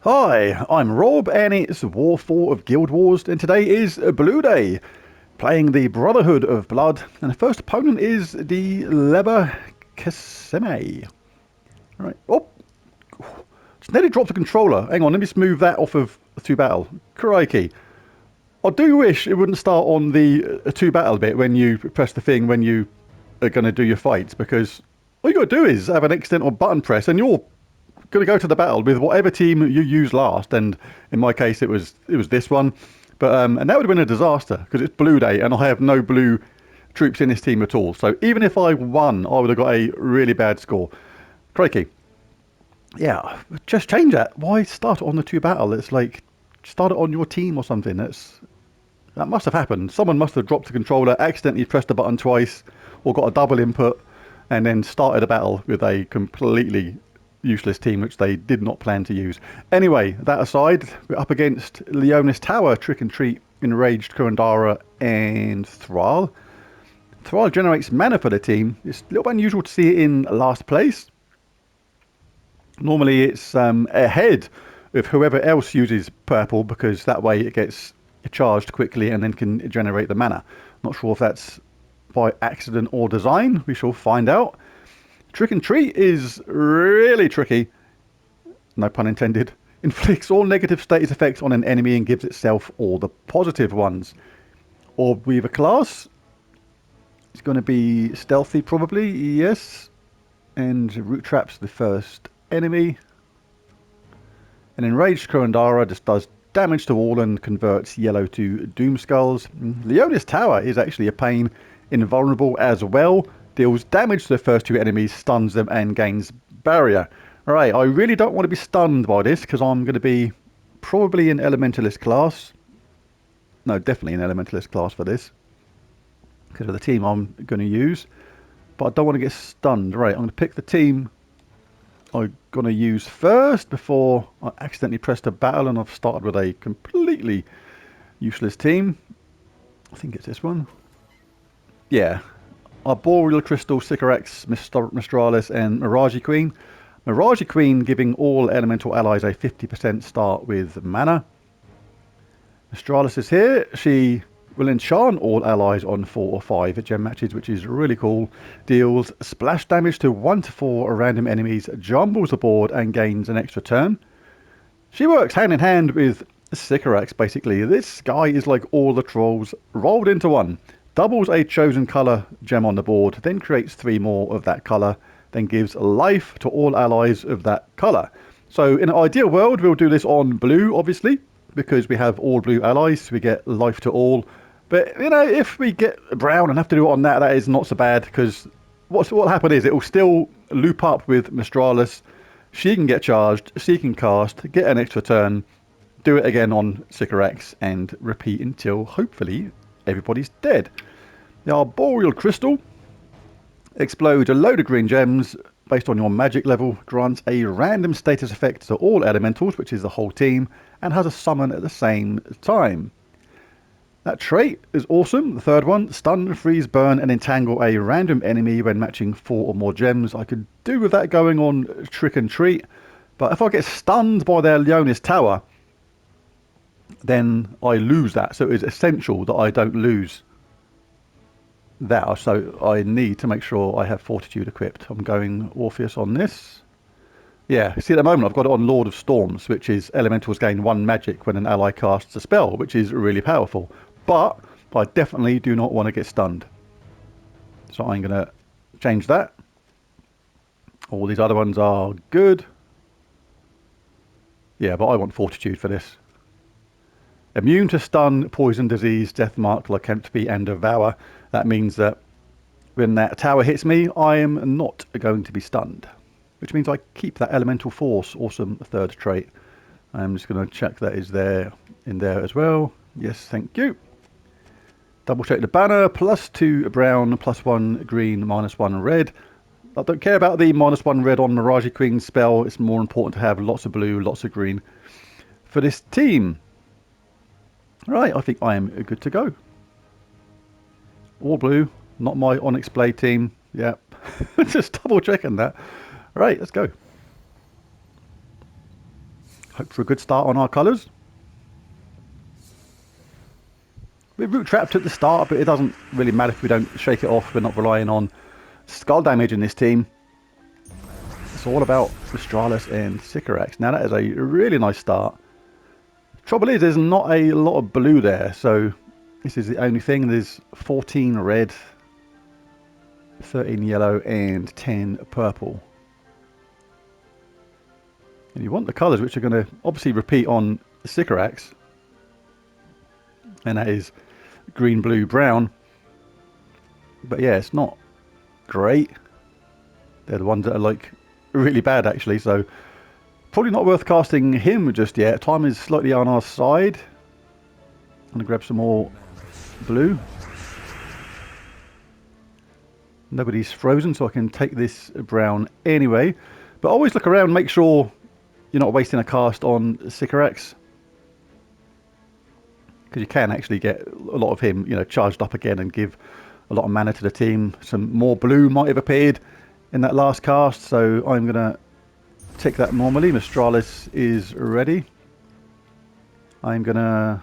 Hi, I'm Rob and it's War 4 of Guild Wars, and today is Blue Day, playing the Brotherhood of Blood, and the first opponent is the Leber Kaseme. Alright, oh, just nearly dropped the controller. Hang on, let me just move that off of 2 battle. Crikey. I do wish it wouldn't start on the 2 battle bit when you press the thing when you are going to do your fights, because all you got to do is have an accidental button press and you're going to go to the battle with whatever team you use last, and in my case it was this one, but and that would have been a disaster because it's Blue Day and I have no blue troops in this team at all, so even if I won I would have got a really bad score. Crikey. Yeah, just change that. Why start it on the 2 battle? It's like, start it on your team or something. That must have happened. Someone must have dropped the controller, accidentally pressed the button twice, or got a double input, and then started a battle with a completely useless team which they did not plan to use. Anyway, that aside, we're up against Leonis Tower, Trick and Treat, Enraged Kurandara, and Thrall. Thrall generates mana for the team. It's a little bit unusual to see it in last place. Normally it's ahead of whoever else uses purple, because that way it gets charged quickly and then can generate the mana. Not sure if that's by accident or design. We shall find out. Trick and Treat is really tricky, no pun intended. Inflicts all negative status effects on an enemy and gives itself all the positive ones. Orb Weaver class. It's going to be stealthy probably, yes. And Root Traps the first enemy. And Enraged Kurandara just does damage to all and converts yellow to Doom Skulls. Leonis Tower is actually a pain, invulnerable as well. Deals damage to the first 2 enemies, stuns them, and gains barrier. Alright, I really don't want to be stunned by this because I'm going to be probably an Elementalist class. No, definitely an Elementalist class for this, because of the team I'm going to use. But I don't want to get stunned. Right, I'm going to pick the team I'm going to use first before I accidentally pressed a battle and I've started with a completely useless team. I think it's this one. Yeah. Arboreal Crystal, Sycorax, Mistralis, and Mirage Queen. Mirage Queen giving all elemental allies a 50% start with mana. Mistralis is here. She will enchant all allies on 4 or 5 gem matches, which is really cool. Deals splash damage to 1 to 4 random enemies, jumbles the board, and gains an extra turn. She works hand in hand with Sycorax, basically. This guy is like all the trolls rolled into one. Doubles a chosen colour gem on the board, then creates 3 more of that colour, then gives life to all allies of that colour. So in an ideal world, we'll do this on blue, obviously, because we have all blue allies, so we get life to all. But, you know, if we get brown and have to do it on that, that is not so bad, because what'll happen is it will still loop up with Mistralis. She can get charged, she can cast, get an extra turn, do it again on Sycorax, and repeat until, hopefully, everybody's dead. The Arboreal Crystal explodes a load of green gems based on your magic level, grants a random status effect to all elementals, which is the whole team, and has a summon at the same time. That trait is awesome. The third one, stun, freeze, burn, and entangle a random enemy when matching 4 or more gems. I could do with that going on Trick and Treat, but if I get stunned by their Leonis Tower, then I lose that. So it is essential that I don't lose that. So I need to make sure I have Fortitude equipped. I'm going Orpheus on this. Yeah, see at the moment I've got it on Lord of Storms, which is elementals gain 1 magic when an ally casts a spell, which is really powerful. But I definitely do not want to get stunned. So I'm going to change that. All these other ones are good. Yeah, but I want Fortitude for this. Immune to stun, poison, disease, death mark, lycanthropy, and devour. That means that when that tower hits me, I am not going to be stunned, which means I keep that elemental force. Awesome third trait. I'm just going to check that is there in there as well. Yes, thank you. Double check the banner. +2 brown, +1 green, -1 red. I don't care about the -1 red on Mirage Queen's spell. It's more important to have lots of blue, lots of green for this team. Right, I think I am good to go. All blue, not my Onyx Blade team. Yep. Just double checking that. Right, let's go. Hope for a good start on our colours. We're root trapped at the start, but it doesn't really matter if we don't shake it off. We're not relying on skull damage in this team. It's all about Mistralis and Sycorax. Now that is a really nice start. Trouble is, there's not a lot of blue there, so this is the only thing. There's 14 red, 13 yellow, and 10 purple. And you want the colours which are going to obviously repeat on Sycorax, and that is green, blue, brown. But yeah, it's not great. They're the ones that are like really bad actually, so probably not worth casting him just yet. Time is slightly on our side. I'm going to grab some more blue. Nobody's frozen, so I can take this brown anyway. But always look around, make sure you're not wasting a cast on Sycorax, because you can actually get a lot of him, you know, charged up again and give a lot of mana to the team. Some more blue might have appeared in that last cast, so I'm going to take that normally. Mistralis is ready. I'm going to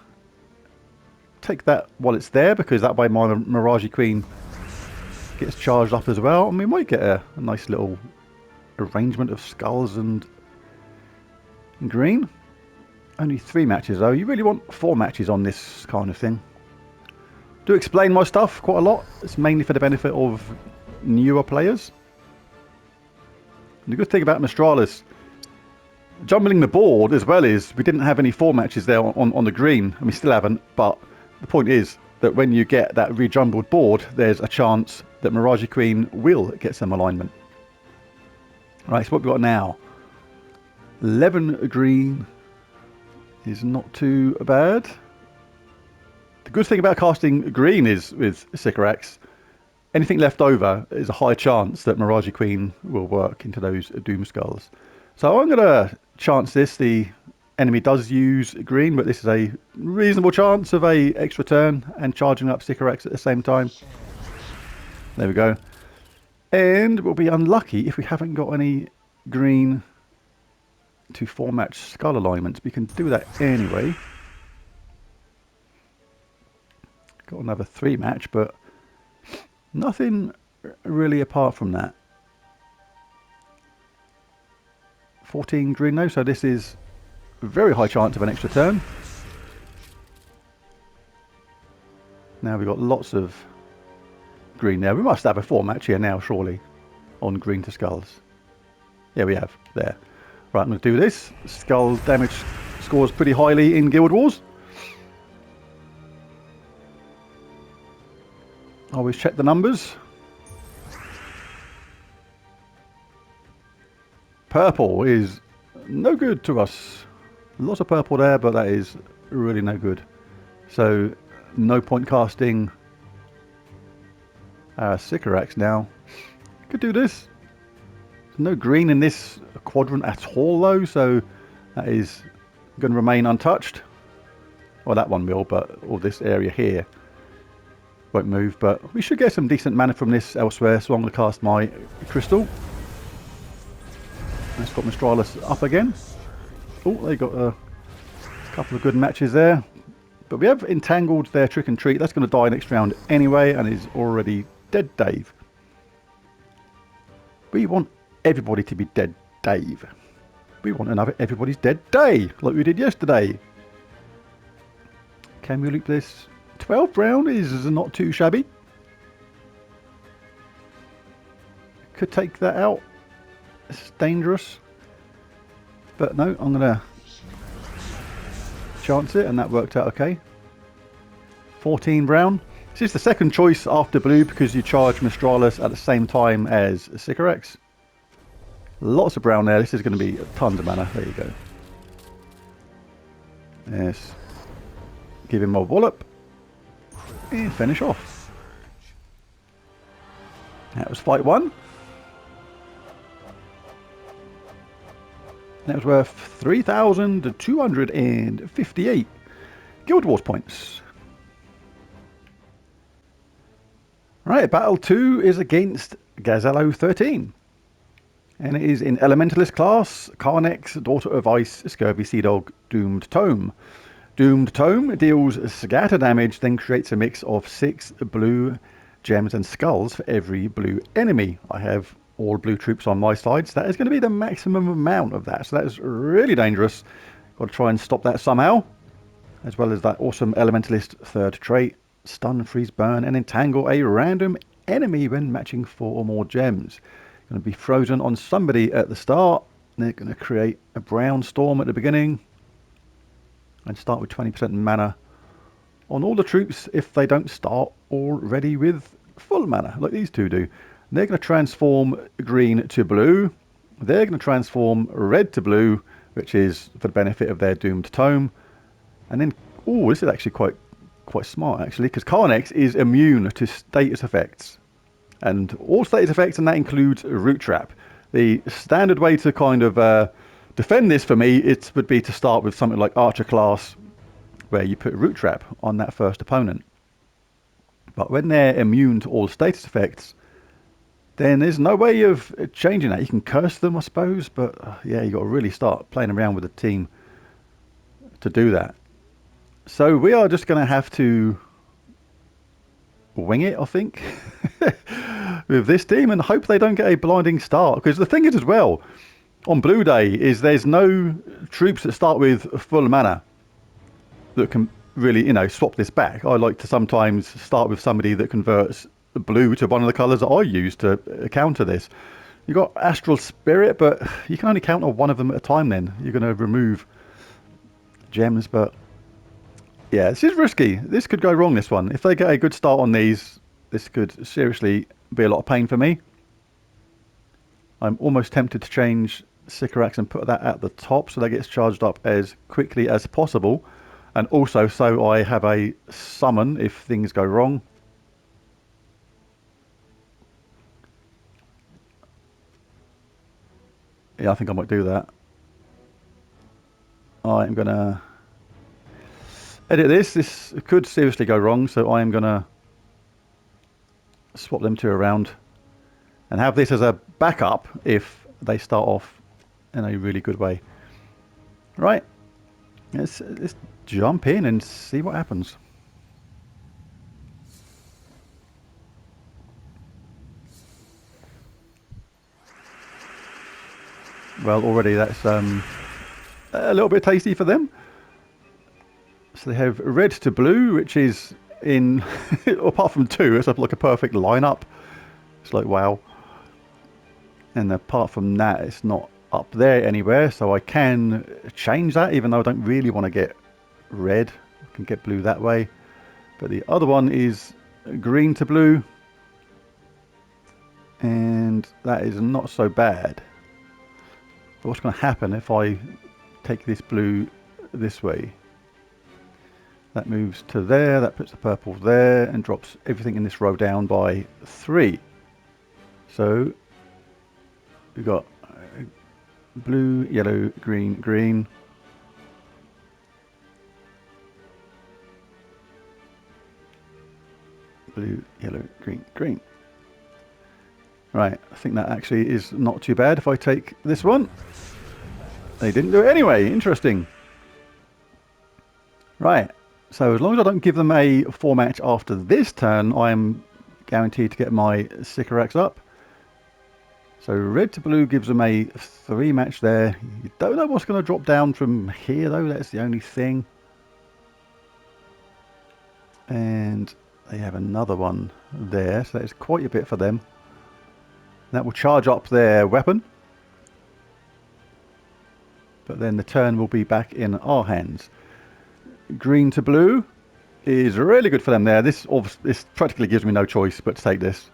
take that while it's there, because that way my Mirage Queen gets charged up as well, and we might get a nice little arrangement of skulls and green. Only 3 matches though. You really want 4 matches on this kind of thing. Do explain my stuff quite a lot. It's mainly for the benefit of newer players. And the good thing about Mistralis jumbling the board as well is we didn't have any 4 matches there on the green, and we still haven't, but the point is that when you get that rejumbled board, there's a chance that Mirage Queen will get some alignment. Right, so what we've got now, 11 green is not too bad. The good thing about casting green is with Sycorax, anything left over is a high chance that Mirage Queen will work into those Doom Skulls. So I'm going to chance this. The enemy does use green, but this is a reasonable chance of a extra turn and charging up Sycorax at the same time. There we go. And we'll be unlucky if we haven't got any green to 4-match skull alignments. We can do that anyway. Got another 3-match, but nothing really apart from that. 14 green though, so this is a very high chance of an extra turn. Now we've got lots of green there. We must have a 4-match here now, surely, on green to skulls. Yeah, we have. There. Right, I'm going to do this. Skull damage scores pretty highly in Guild Wars. Always check the numbers. Purple is no good to us. Lots of purple there, but that is really no good. So, no point casting Sycorax now. Could do this. There's no green in this quadrant at all though, so that is going to remain untouched. Well, that one will, but all this area here won't move. But we should get some decent mana from this elsewhere, so I'm going to cast my crystal. Let's got Mistralis up again. Oh, they got a couple of good matches there. But we have entangled their trick and treat. That's going to die next round anyway, and is already dead, Dave. We want everybody to be dead, Dave. We want another everybody's dead day, like we did yesterday. Can we loop this? 12 round is not too shabby. Could take that out. It's dangerous. But no, I'm going to chance it, and that worked out okay. 14 brown. This is the second choice after blue because you charge Mistralis at the same time as Sycorax. Lots of brown there. This is going to be tons of mana. There you go. Yes. Give him a wallop. And finish off. That was fight 1. That was worth 3,258 Guild Wars points. Right, battle 2 is against Gazello 13. And it is in Elementalist class, Carnex, Daughter of Ice, Scurvy Sea Dog, Doomed Tome. Doomed Tome deals scatter damage, then creates a mix of 6 blue gems and skulls for every blue enemy. I have all blue troops on my side, so that is going to be the maximum amount of that. So that is really dangerous. Got to try and stop that somehow. As well as that awesome Elementalist third trait, Stun, Freeze, Burn, and Entangle a random enemy when matching 4 or more gems. Going to be frozen on somebody at the start. They're going to create a brown storm at the beginning. And start with 20% mana on all the troops if they don't start already with full mana, like these two do. They're going to transform green to blue. They're going to transform red to blue, which is for the benefit of their Doomed Tome. And then, oh, this is actually quite smart, actually, because Carnex is immune to status effects. And all status effects, and that includes Root Trap. The standard way to kind of defend this for me, would be to start with something like Archer class, where you put Root Trap on that first opponent. But when they're immune to all status effects, then there's no way of changing that. You can curse them, I suppose, but yeah, you got to really start playing around with the team to do that. So we are just going to have to wing it, I think, with this team and hope they don't get a blinding start. Because the thing is as well, on Blue Day, is there's no troops that start with full mana that can really, you know, swap this back. I like to sometimes start with somebody that converts blue to one of the colours that I use to counter this. You've got Astral Spirit, but you can only counter one of them at a time then. You're going to remove gems, but yeah, this is risky. This could go wrong, this one. If they get a good start on these, this could seriously be a lot of pain for me. I'm almost tempted to change Sycorax and put that at the top so that gets charged up as quickly as possible. And also so I have a summon if things go wrong. Yeah, I think I might do that. I'm going to edit this. This could seriously go wrong, so I am going to swap them two around and have this as a backup if they start off in a really good way. Right, let's jump in and see what happens. Well, already that's a little bit tasty for them. So they have red to blue, which is in, apart from 2, it's like a perfect lineup. It's like, wow. And apart from that, it's not up there anywhere, so I can change that, even though I don't really want to get red. I can get blue that way. But the other one is green to blue. And that is not so bad. But what's going to happen if I take this blue this way? That moves to there, that puts the purple there, and drops everything in this row down by 3. So we've got blue, yellow, green, green. Blue, yellow, green, green. Right, I think that actually is not too bad if I take this one. They didn't do it anyway, interesting. Right, so as long as I don't give them a 4 match after this turn, I am guaranteed to get my Sycorax up. So red to blue gives them a 3 match there. You don't know what's going to drop down from here though, that's the only thing. And they have another one there, so that's quite a bit for them. That will charge up their weapon. But then the turn will be back in our hands. Green to blue is really good for them there. This practically gives me no choice but to take this.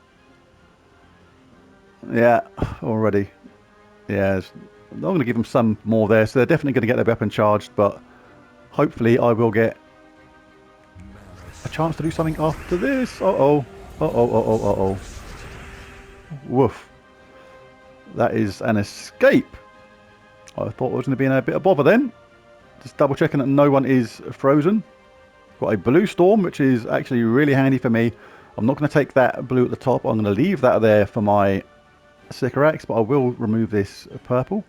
Yeah, already. Yeah, I'm going to give them some more there, so they're definitely going to get their weapon charged, but hopefully I will get a chance to do something after this. Uh-oh. Uh-oh, uh-oh, uh-oh. Woof. That is an escape. I thought I was going to be in a bit of bother then. Just double checking that no one is frozen. Got a blue storm, which is actually really handy for me. I'm not going to take that blue at the top. I'm going to leave that there for my Sycorax, but I will remove this purple.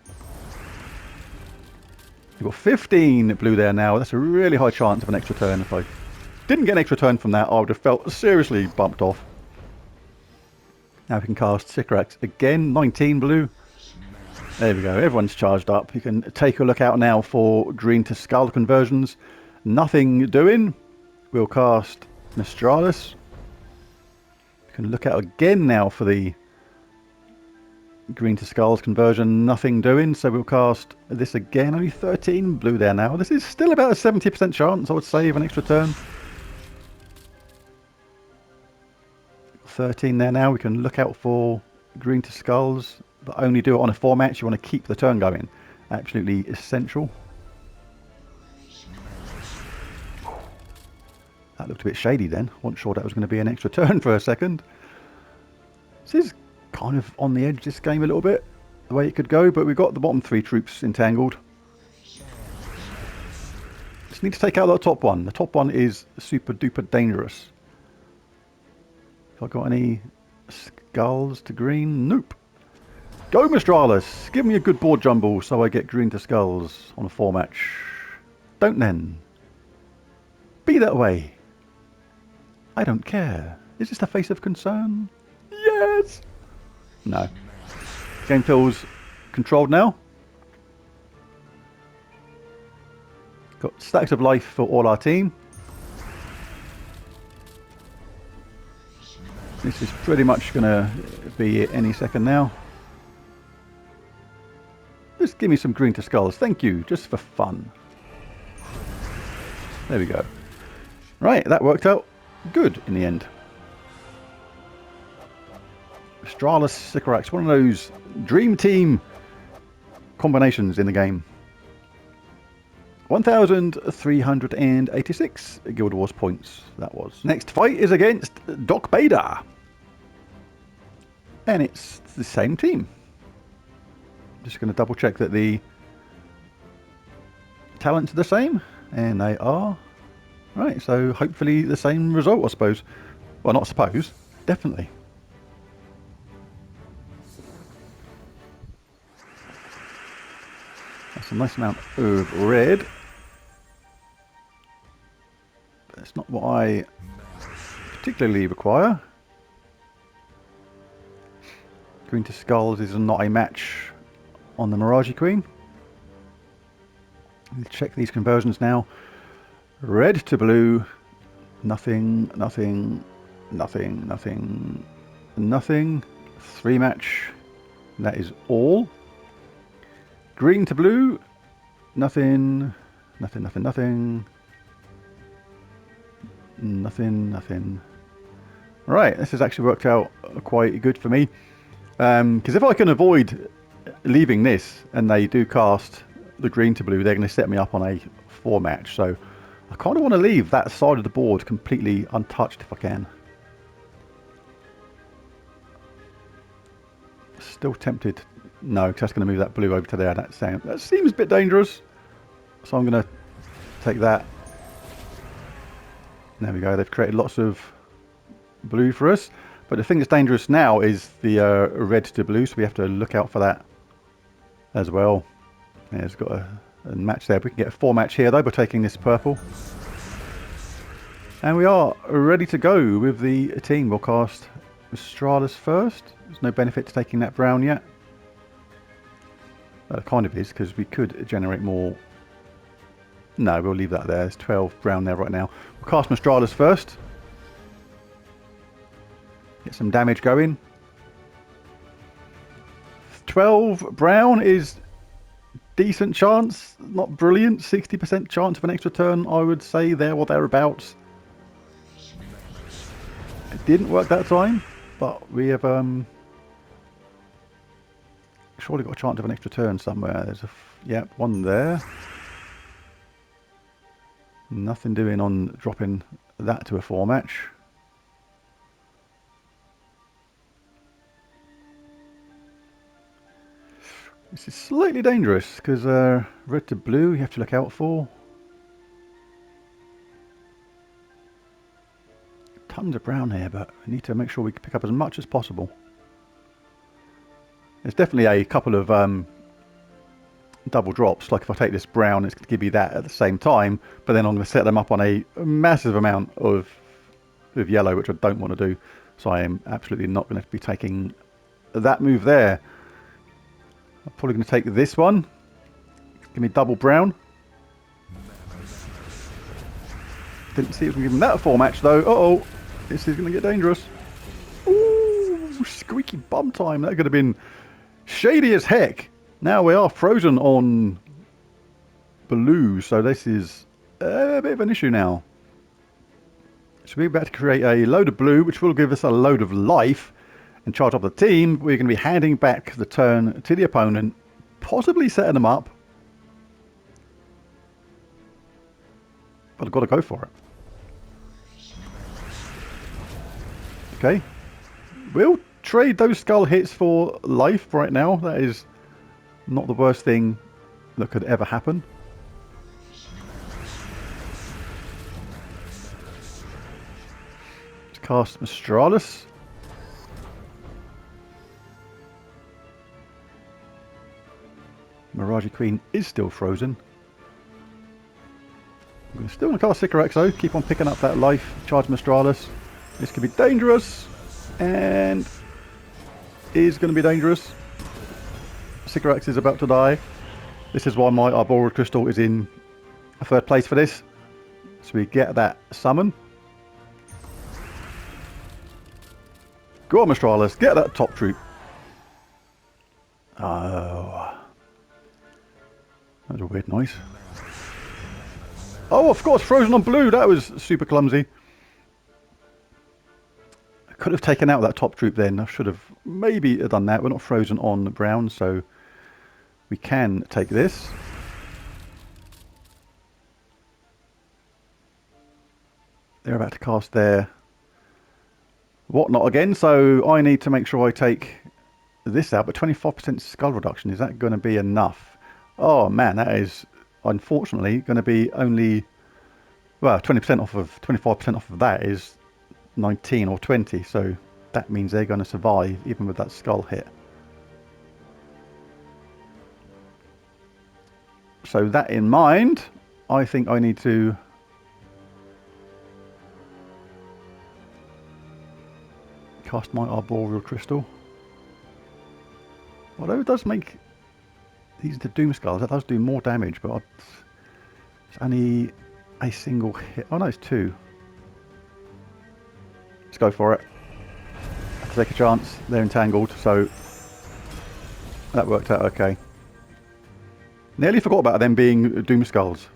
You've got 15 blue there now. That's a really high chance of an extra turn. If I didn't get an extra turn from that, I would have felt seriously bumped off. Now we can cast Sycorax again. 19 blue. There we go. Everyone's charged up. You can take a look out now for green to skull conversions. Nothing doing. We'll cast Nostralis. You can look out again now for the green to skulls conversion. Nothing doing. So we'll cast this again. Only 13 blue there now. This is still about a 70% chance, I would say, of an extra turn. 13 there now. We can look out for green to skulls, but only do it on a 4-match. You want to keep the turn going. Absolutely essential. That looked a bit shady then. Wasn't sure that was going to be an extra turn for a second. This is kind of on the edge, this game, a little bit, the way it could go, but we've got the bottom 3 troops entangled. Just need to take out that top one. The top one is super duper dangerous. Have I got any skulls to green? Nope. Go Nostralis! Give me a good board jumble so I get green to skulls on a 4-match. Don't then. Be that way. I don't care. Is this the face of concern? Yes! No. Game feels controlled now. Got stacks of life for all our team. This is pretty much going to be it any second now. Just give me some green to skulls. Thank you. Just for fun. There we go. Right, that worked out good in the end. Nostralis Sycorax, one of those dream team combinations in the game. 1,386 Guild Wars points, that was. Next fight is against Doc Bader. And it's the same team. Just going to double check that the talents are the same. And they are. Right, so hopefully the same result, I suppose. Well, not suppose, definitely. That's a nice amount of red. But it's not what I particularly require. Green to skulls is not a match on the Mirage Queen. Let's check these conversions now. Red to blue, nothing, nothing, nothing, nothing, nothing. 3-match, that is all. Green to blue, nothing, nothing, nothing, nothing, nothing, nothing. Right, this has actually worked out quite good for me. Because if I can avoid leaving this and they do cast the green to blue, they're going to set me up on a 4-match. So I kind of want to leave that side of the board completely untouched if I can. Still tempted. No, because that's going to move that blue over to there. That seems a bit dangerous. So I'm going to take that. There we go. They've created lots of blue for us. But the thing that's dangerous now is the red to blue. So we have to look out for that as well. Yeah, it's got a match there. We can get a 4-match here though by taking this purple. And we are ready to go with the team. We'll cast Nostralis first. There's no benefit to taking that brown yet. Kind of is, because we could generate more. No, we'll leave that there. There's 12 brown there right now. We'll cast Nostralis first. Get some damage going. 12 brown is decent chance. Not brilliant. 60% chance of an extra turn, I would say, there or thereabouts. It didn't work that time, but we have surely got a chance of an extra turn somewhere. There's a yep, one there. Nothing doing on dropping that to a 4-match. This is slightly dangerous because red to blue you have to look out for. tons of brown here, but we need to make sure we pick up as much as possible. There's definitely a couple of double drops. Like if I take this brown, it's going to give me that at the same time, but then I'm going to set them up on a massive amount of yellow, which I don't want to do. So I am absolutely not going to be taking that move there. I'm probably going to take this one. Give me double brown. Didn't see it was going to give him that a 4-match though. Uh-oh. This is going to get dangerous. Ooh, squeaky bum time. That could have been shady as heck. Now we are frozen on blue, so this is a bit of an issue now. So we're about to create a load of blue, which will give us a load of life and charge up the team. We're going to be handing back the turn to the opponent, possibly setting them up. But I've got to go for it. Okay. We'll trade those skull hits for life right now. That is not the worst thing that could ever happen. Let's cast Mistralis. Mirage Queen is still frozen. I'm still going to cast Sycorax though. Keep on picking up that life. Charge Mistralis. This could be dangerous. And is going to be dangerous. Sycorax is about to die. This is why my Arboreal Crystal is in a third place for this. So we get that summon. Go on, Mistralis. Get that top troop. Oh. That was a weird noise. Oh, of course, frozen on blue. That was super clumsy. I could have taken out that top troop then. I should have maybe done that. We're not frozen on brown, so we can take this. They're about to cast their whatnot again, so I need to make sure I take this out. But 25% skull reduction, is that going to be enough? Oh man, that is unfortunately going to be only, well, 20% off of 25% off of that is 19 or 20, so that means they're going to survive even with that skull hit. So that in mind, I think I need to cast my Arboreal Crystal. Although it does make these into Doom Skulls, that does do more damage, but it's only a single hit. Oh no, it's two. Let's go for it. Have to take a chance. They're entangled, so that worked out okay. Nearly forgot about them being Doom Skulls.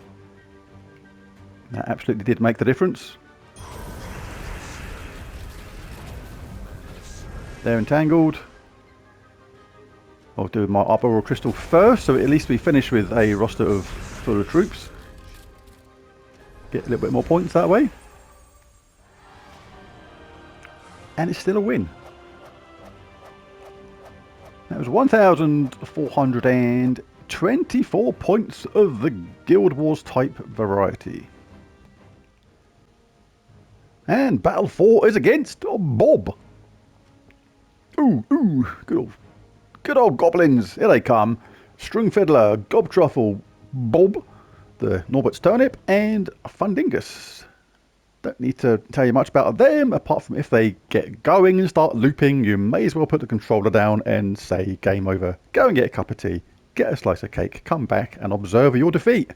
That absolutely did make the difference. They're entangled. I'll do my Arboreal Crystal first, so at least we finish with a roster of full of troops. Get a little bit more points that way. And it's still a win. That was 1,424 points of the Guild Wars type variety. And Battle 4 is against Bob. Ooh, good old goblins. Here they come. String Fiddler, Gob Truffle, Bob, the Norbert's Turnip, and Fundingus. Don't need to tell you much about them, apart from if they get going and start looping, you may as well put the controller down and say game over. Go and get a cup of tea, get a slice of cake, come back and observe your defeat.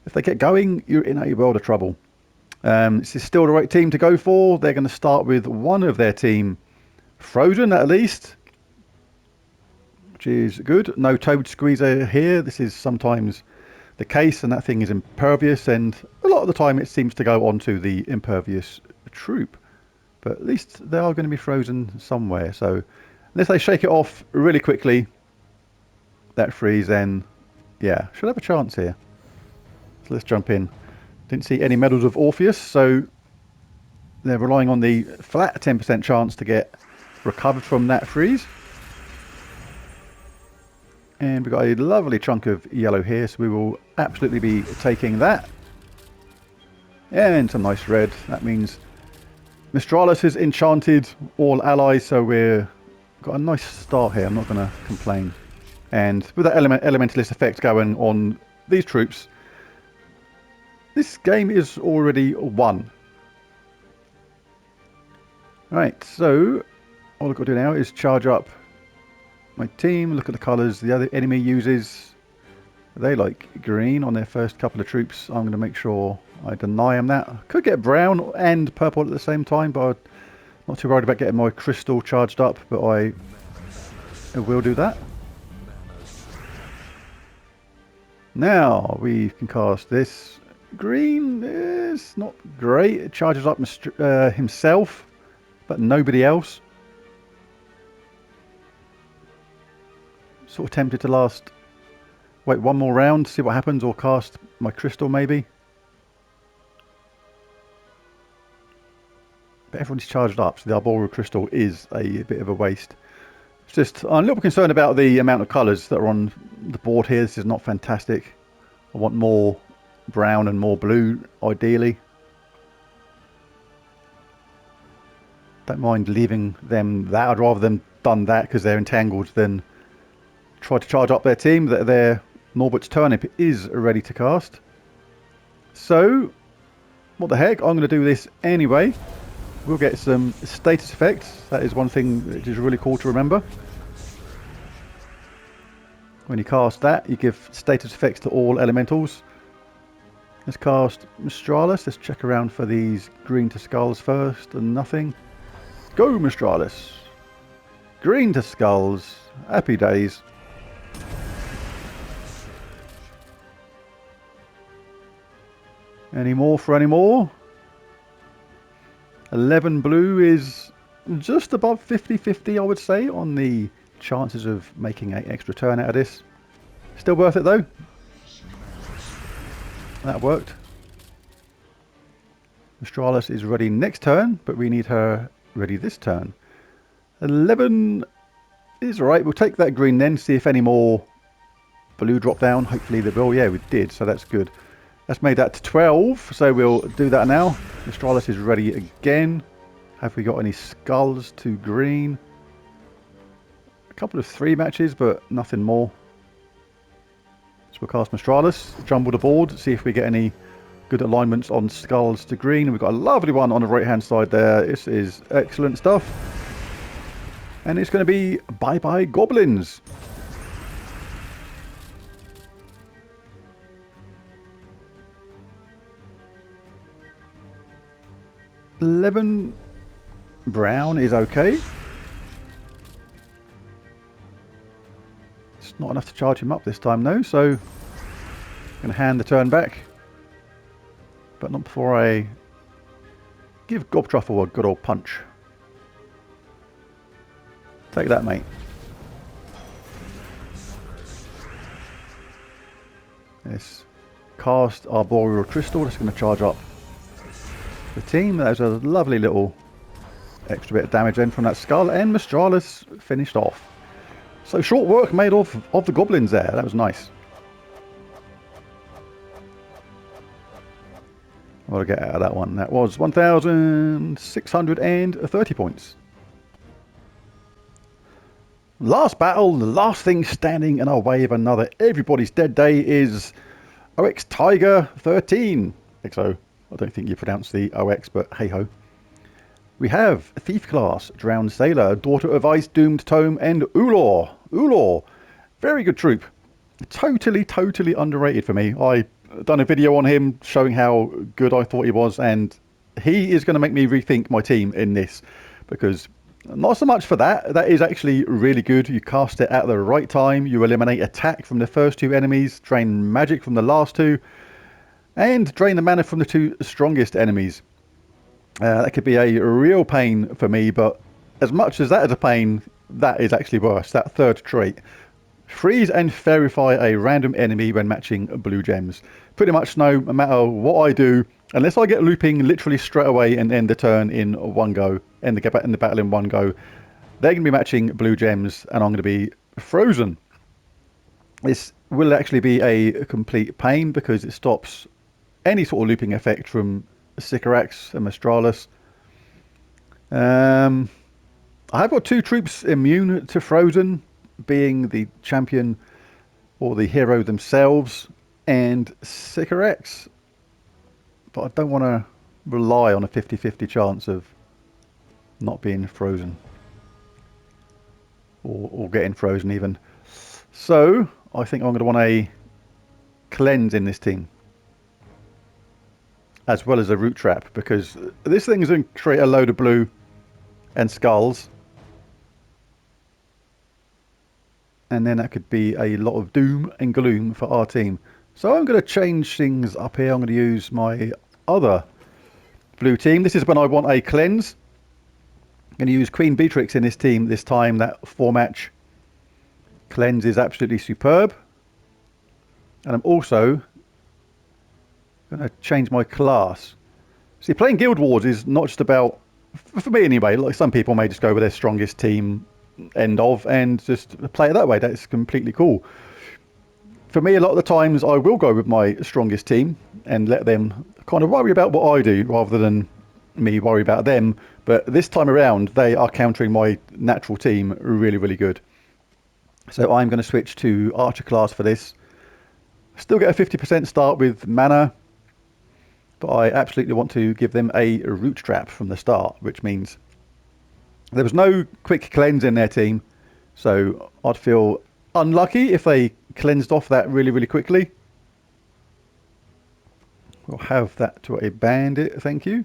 If they get going, you're in a world of trouble. This is still the right team to go for. They're going to start with one of their team frozen at least, which is good. No Toad Squeezer here. This is sometimes the case, and that thing is impervious, and a lot of the time it seems to go onto the impervious troop. But at least they are going to be frozen somewhere, so unless they shake it off really quickly, that freeze, then yeah, should have a chance here. So let's jump in. Didn't see any medals of Orpheus, so they're relying on the flat 10% chance to get recovered from that freeze. And we've got a lovely chunk of yellow here, so we will absolutely be taking that. And some nice red. That means Mistralis is enchanted all allies, so we're got a nice start here. I'm not going to complain. And with that elementalist effect going on these troops, this game is already won. Right, so all I've got to do now is charge up my team, look at the colours the other enemy uses. They like green on their first couple of troops. I'm going to make sure I deny them that. I could get brown and purple at the same time, but I'm not too worried about getting my crystal charged up, but I will do that. Now we can cast this. Green is not great. It charges up himself, but nobody else. Sort of tempted to wait one more round, see what happens, or cast my crystal maybe. But everyone's charged up, so the arboreal crystal is a bit of a waste. It's just, I'm a little bit concerned about the amount of colours that are on the board here. This is not fantastic. I want more brown and more blue, ideally. Don't mind leaving them that. I'd rather them done that because they're entangled than try to charge up their team. Their Norbert's Turnip is ready to cast. So, what the heck? I'm going to do this anyway. We'll get some status effects. That is one thing which is really cool to remember. When you cast that, you give status effects to all elementals. Let's cast Mistralis. Let's check around for these green to skulls first, and nothing. Go, Mistralis! Green to skulls. Happy days. Any more for any more? 11 blue is just above 50-50, I would say, on the chances of making an extra turn out of this. Still worth it though. That worked. Mistralis is ready next turn, but we need her ready this turn. 11 is alright. We'll take that green then, see if any more blue drop down. Hopefully they will. Yeah, we did, so that's good. That's made that to 12, so we'll do that now. Mistralis is ready again. Have we got any skulls to green? A couple of 3 matches, but nothing more. So we'll cast Mistralis, jumble the board, see if we get any good alignments on skulls to green. We've got a lovely one on the right hand side there. This is excellent stuff. And it's going to be bye-bye goblins. $11 brown is okay. It's not enough to charge him up this time though, so I'm going to hand the turn back. But not before I give Gobtruffle a good old punch. Take that, mate. Let's cast Arboreal Crystal. That's going to charge up the team. That was a lovely little extra bit of damage then from that skull, and Mistralis finished off. So short work made of the goblins there. That was nice. What did I get out of that one? That was 1,630 points. Last battle, the last thing standing in our way of another Everybody's Dead Day is OX Tiger 13. XO. I don't think you pronounce the OX, but hey ho. We have Thief Class, Drowned Sailor, Daughter of Ice, Doomed Tome, and Ulor. Ulor. Very good troop. Totally underrated for me. I done a video on him showing how good I thought he was, and he is going to make me rethink my team in this, because not so much for that. That is actually really good. You cast it at the right time. You eliminate attack from the first 2 enemies, drain magic from the last 2, and drain the mana from the 2 strongest enemies. That could be a real pain for me, but as much as that is a pain, that is actually worse. That third trait. Freeze and Faeryfy a random enemy when matching blue gems. Pretty much no matter what I do, unless I get looping literally straight away and end the turn in one go, end the battle in one go, they're going to be matching blue gems and I'm going to be frozen. This will actually be a complete pain because it stops any sort of looping effect from Sycorax and Mistralis. I have got 2 troops immune to frozen, being the champion or the hero themselves and Sycorax. But I don't want to rely on a 50-50 chance of not being frozen. Or getting frozen even. So, I think I'm going to want a cleanse in this team. As well as a root trap, because this thing is going to create a load of blue and skulls. And then that could be a lot of doom and gloom for our team. So I'm going to change things up here. I'm going to use my other blue team. This is when I want a cleanse. I'm going to use Queen Beatrix in this team this time. That 4-match cleanse is absolutely superb. And I'm also going to change my class. See, playing Guild Wars is not just about, for me anyway, like some people may just go with their strongest team end of and just play it that way. That's completely cool. For me, a lot of the times I will go with my strongest team and let them kind of worry about what I do rather than me worry about them. But this time around, they are countering my natural team really, really good. So I'm going to switch to Archer class for this. Still get a 50% start with mana, but I absolutely want to give them a root trap from the start, which means there was no quick cleanse in their team. So I'd feel unlucky if they cleansed off that really, really quickly. We'll have that to a bandit, thank you.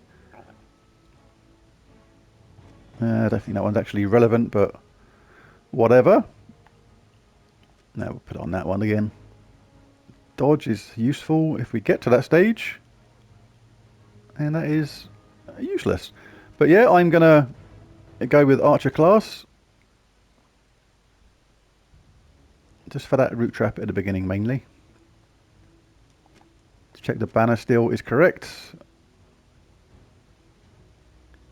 I don't think that one's actually relevant, but whatever. Now we'll put it on that one again. Dodge is useful if we get to that stage. And that is useless. But yeah, I'm going to go with Archer class. Just for that root trap at the beginning mainly. To check the banner still is correct.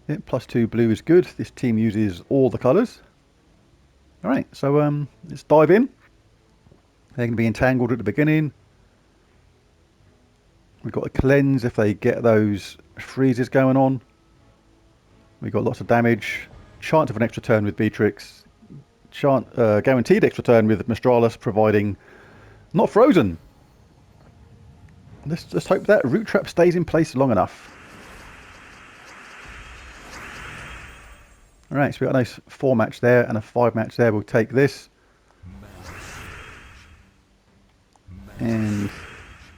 Yeah, +2 blue is good. This team uses all the colours. Alright, so let's dive in. They're going to be entangled at the beginning. We've got a cleanse if they get those freezes going on. We've got lots of damage. Chance of an extra turn with Beatrix. Guaranteed extra turn with Mistralis, providing not frozen. Let's just hope that root trap stays in place long enough. Alright, so we've got a nice 4-match there and a 5-match there. We'll take this. And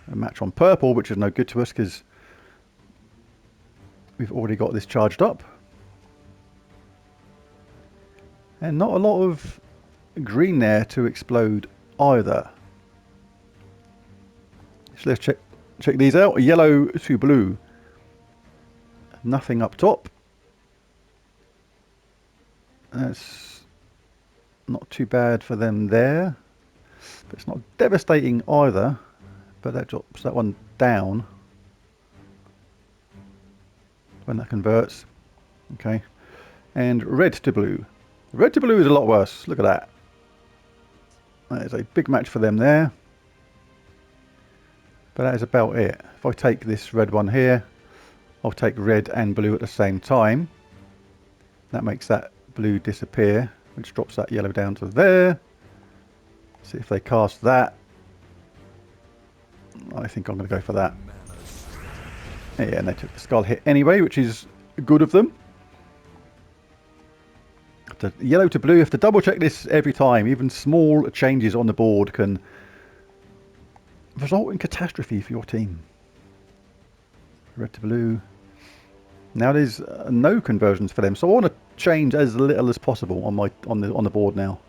a match on purple, which is no good to us because we've already got this charged up. And not a lot of green there to explode either. So let's check these out. Yellow to blue. Nothing up top. That's not too bad for them there. But it's not devastating either. But that drops that one down when that converts. Okay. And red to blue. Red to blue is a lot worse. Look at that. That is a big match for them there. But that is about it. If I take this red one here, I'll take red and blue at the same time. That makes that blue disappear, which drops that yellow down to there. See if they cast that. I think I'm going to go for that. Yeah, and they took the skull hit anyway, which is good of them. The yellow to blue, you have to double check this every time. Even small changes on the board can result in catastrophe for your team. Red to blue. Now there's no conversions for them, so I want to change as little as possible on the board now.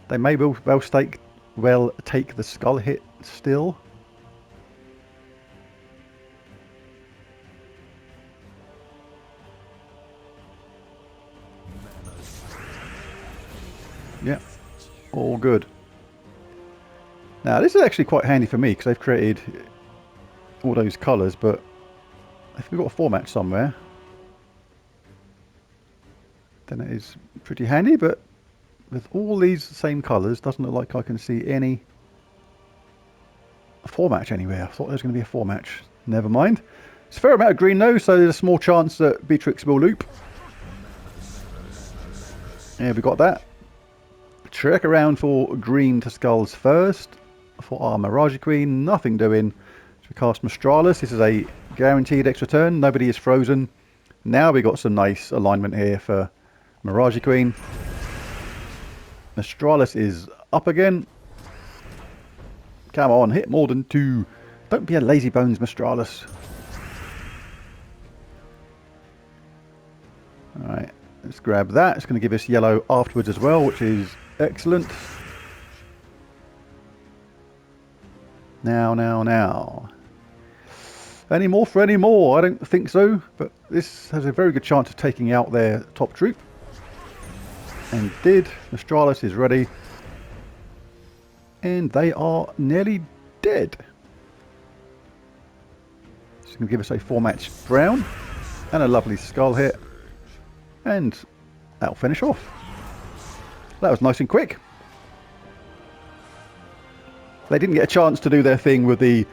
They may well take the skull hit still. Yeah, all good. Now this is actually quite handy for me because they've created all those colours, but if we've got a 4-match somewhere, then it is pretty handy. But with all these same colours, doesn't look like I can see any 4-match anywhere. I thought there was going to be a 4-match. Never mind. It's a fair amount of green though, so there's a small chance that Beatrix will loop. Yeah, we got that. Check around for green to skulls first. For our Mirage Queen, nothing doing. So we cast Mistralis. This is a guaranteed extra turn. Nobody is frozen. Now we got some nice alignment here for Mirage Queen. Mistralis is up again. Come on, hit more than 2. Don't be a lazy bones, Mistralis. Alright, let's grab that. It's going to give us yellow afterwards as well, which is excellent. Now. Any more for any more? I don't think so, but this has a very good chance of taking out their top troop. And did. Mistralis is ready. And they are nearly dead. It's going to give us a 4-match brown. And a lovely skull hit. And that'll finish off. That was nice and quick. They didn't get a chance to do their thing with the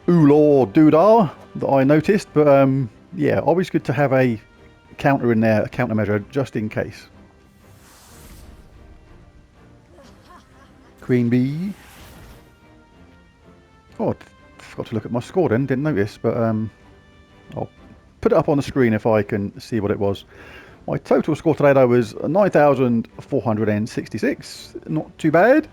Oolor Doodah that I noticed, but yeah, always good to have a counter in there, a countermeasure, just in case. Queen Bee. Oh, I forgot to look at my score then, didn't notice, but I'll put it up on the screen if I can see what it was. My total score today though was 9,466, not too bad.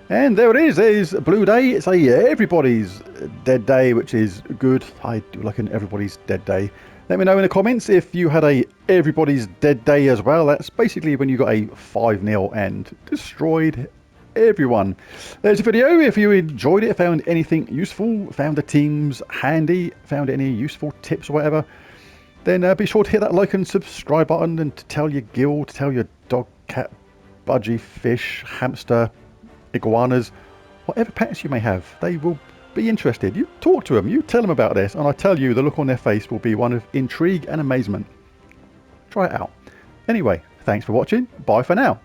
And there it is, there's Blue Day. It's a everybody's dead day, which is good. I do like an everybody's dead day. Let me know in the comments if you had a everybody's dead day as well. That's basically when you got a 5-0 and destroyed everyone. There's a video. If you enjoyed it, found anything useful, found the teams handy, found any useful tips or whatever, then be sure to hit that like and subscribe button and to tell your guild, to tell your dog, cat, budgie, fish, hamster, iguanas, whatever pets you may have. They will be interested. You talk to them, you tell them about this, and I tell you the look on their face will be one of intrigue and amazement. Try it out. Anyway, thanks for watching. Bye for now.